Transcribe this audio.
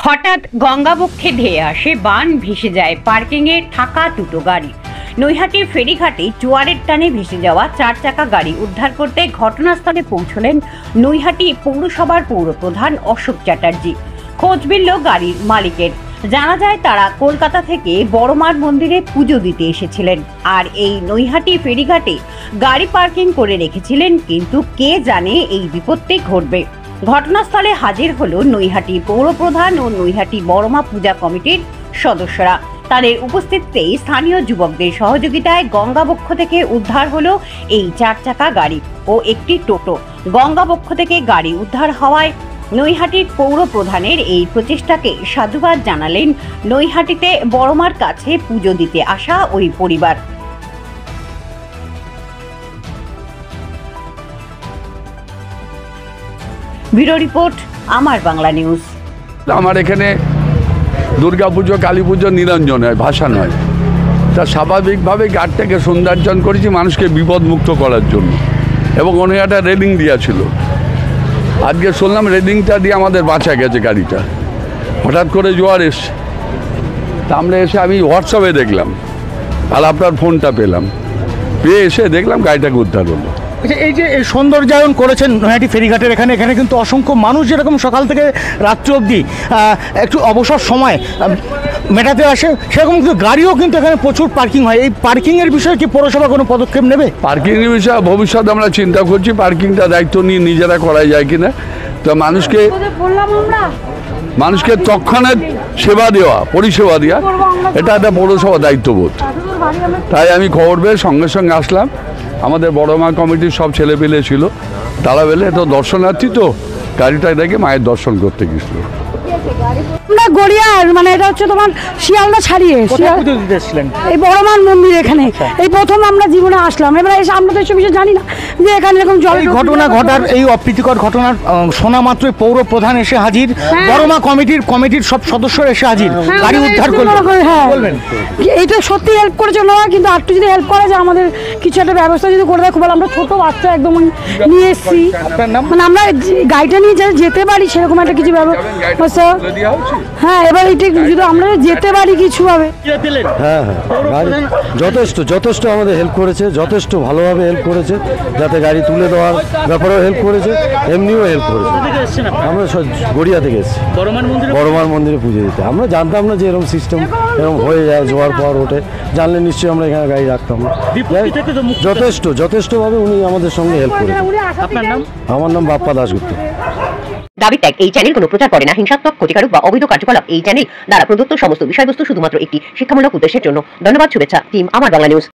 হঠাৎ গঙ্গাবক্ষে ধেয়ে আসে বান, ভেসে যায় পার্কিংয়ে থাকা দুটো গাড়ি। নৈহাটির ফেরিঘাটে জোয়ারের টানে ভেসে যাওয়া 4 চাকা গাড়ি উদ্ধার করতে ঘটনাস্থলে পৌঁছলেন নৈহাটি পৌরসভার পৌরপ্রধান অশোক চ্যাটার্জি। খোঁজ মিলল গাড়ির মালিকের। জানা যায় তারা কলকাতা থেকে বড়মার মন্দিরে পুজো দিতে এসেছিলেন আর এই নৈহাটি ফেরিঘাটে গাড়ি পার্কিং করে রেখেছিলেন, কিন্তু কে জানে এই বিপত্তি ঘটবে। ঘটনাস্থলে হাজির হলো নৈহাটি পৌরপ্রধান ও নৈহাটি বড়মা পূজা কমিটির সদস্যরা। তাদের উপস্থিতিতেই স্থানীয় যুবকদের সহযোগিতায় গঙ্গাবক্ষ থেকে উদ্ধার হলো এই 4 চাকা গাড়ি ও একটি টোটো। গঙ্গাবক্ষ থেকে গাড়ি উদ্ধার হওয়ায় নৈহাটির পৌর প্রধানের এই প্রচেষ্টাকে সাধুবাদ জানালেন নৈহাটিতে বড়মার কাছে পুজো দিতে আসা ওই পরিবার। ব্যুরো রিপোর্ট, আমার বাংলা নিউজ। আমার এখানে দুর্গাপুজো, কালী পুজো নিরঞ্জন হয়, ভাষা নয়। তা স্বাভাবিকভাবে ঘাটটাকে সৌন্দর্যন করেছি মানুষকে বিপদমুক্ত করার জন্য, এবং অনেক একটা রেলিং দেওয়া ছিল। আজকে শুনলাম রেলিংটা দিয়ে আমাদের বাঁচা গেছে গাড়িটা। হঠাৎ করে জোয়ার এসছে, তা আমরা এসে আমি হোয়াটসঅ্যাপে দেখলাম আর আপনার ফোনটা পেলাম, পেয়ে এসে দেখলাম গাড়িটাকে উদ্ধার হলো। এই যে সৌন্দর্যায়ন করেছেন নৈহাটি ফেরিঘাটের এখানে কিন্তু অসংখ্য মানুষ যেরকম সকাল থেকে রাত্রি অবধি একটু অবসর সময় মেটাতে আসে, সেরকম কিন্তু গাড়িও কিন্তু এখানে প্রচুর পার্কিং হয়। এই পার্কিংয়ের বিষয়ে কি পৌরসভা কোনো পদক্ষেপ নেবে? পার্কিংয়ের বিষয়ে ভবিষ্যতে আমরা চিন্তা করছি, পার্কিংটা দায়িত্ব নিয়ে নিজেরা করা যায় কিনা। তো মানুষকে তৎক্ষণাৎ সেবা দেওয়া, পরিষেবা দেওয়া, এটা একটা পৌরসভা দায়িত্ববোধ। তাই আমি খবর পেয়ে সঙ্গে সঙ্গে আসলাম। আমাদের বড়মা কমিটির সব ছেলেপেলে ছিল, তারা বেলে তো দর্শনার্থী, তো গাড়িটা দেখে মায়ের দর্শন করতে গেছিল। আমরা গড়িয়ার, মানে এটা হচ্ছে তোমার শিয়ালদা ছাড়িয়ে এই বড়মার মন্দির এখানে এই প্রথম আমরা জীবনে আসলাম। এবার এসে আমরা তো এসব বিষয়ে জানি না যে এখানে এরকম জল ঘটনা ঘটার, এই অপ্রীতিকর ঘটনার শোনা মাত্রই পৌর প্রধান এসে হাজির, বড়মা কমিটির সব সদস্যরা এসে হাজির, গাড়ি উদ্ধার করলেন। হ্যাঁ, এইটা সত্যি হেল্প করেছে নয়, কিন্তু একটু যদি হেল্প করা যায়, আমাদের কিছু একটা ব্যবস্থা যদি করে দেয় খুব ভালো। আমরা ছোট বাচ্চা একদম নিয়ে এসেছি, মানে আমরা গাড়িটা নিয়ে যেতে পারি সেরকম একটা কিছু ব্যবস্থা। হ্যাঁ, এবার এটা যদি আমরা যেতে পারি কিছু ভাবে। হ্যাঁ, যথেষ্ট আমাদের হেল্প করেছে, যথেষ্ট ভালোভাবে হেল্প করেছে, যাতে গাড়ি তুলে দেওয়ার ব্যাপারেও হেল্প করেছে, এমনিও হেল্প করেছে। আমরা গড়িয়া থেকে এসেছি বড়মার মন্দিরে পুজো দিতে। আমরা জানতাম না যে এরকম সিস্টেম এরকম হয়ে যায়, জোয়ার পর ওঠে। জানলে নিশ্চয়ই আমরা এখানে গাড়ি রাখতাম না। যথেষ্টভাবে উনি আমাদের সঙ্গে হেল্প করেছেন। আমার নাম বাপ্পা দাশগুপ্ত। দাবি ত্যাগ এই চ্যানেল কোনো প্রচার করে না হিংসাত্মক, ক্ষতিকারক বা অবৈধ কার্যকলাপ। এই চ্যানেল দ্বারা প্রদত্ত সমস্ত বিষয়বস্তু শুধুমাত্র একটি শিক্ষামূলক উদ্দেশ্যের জন্য। ধন্যবাদ। শুভেচ্ছা টিম আমার বাংলা নিউজ।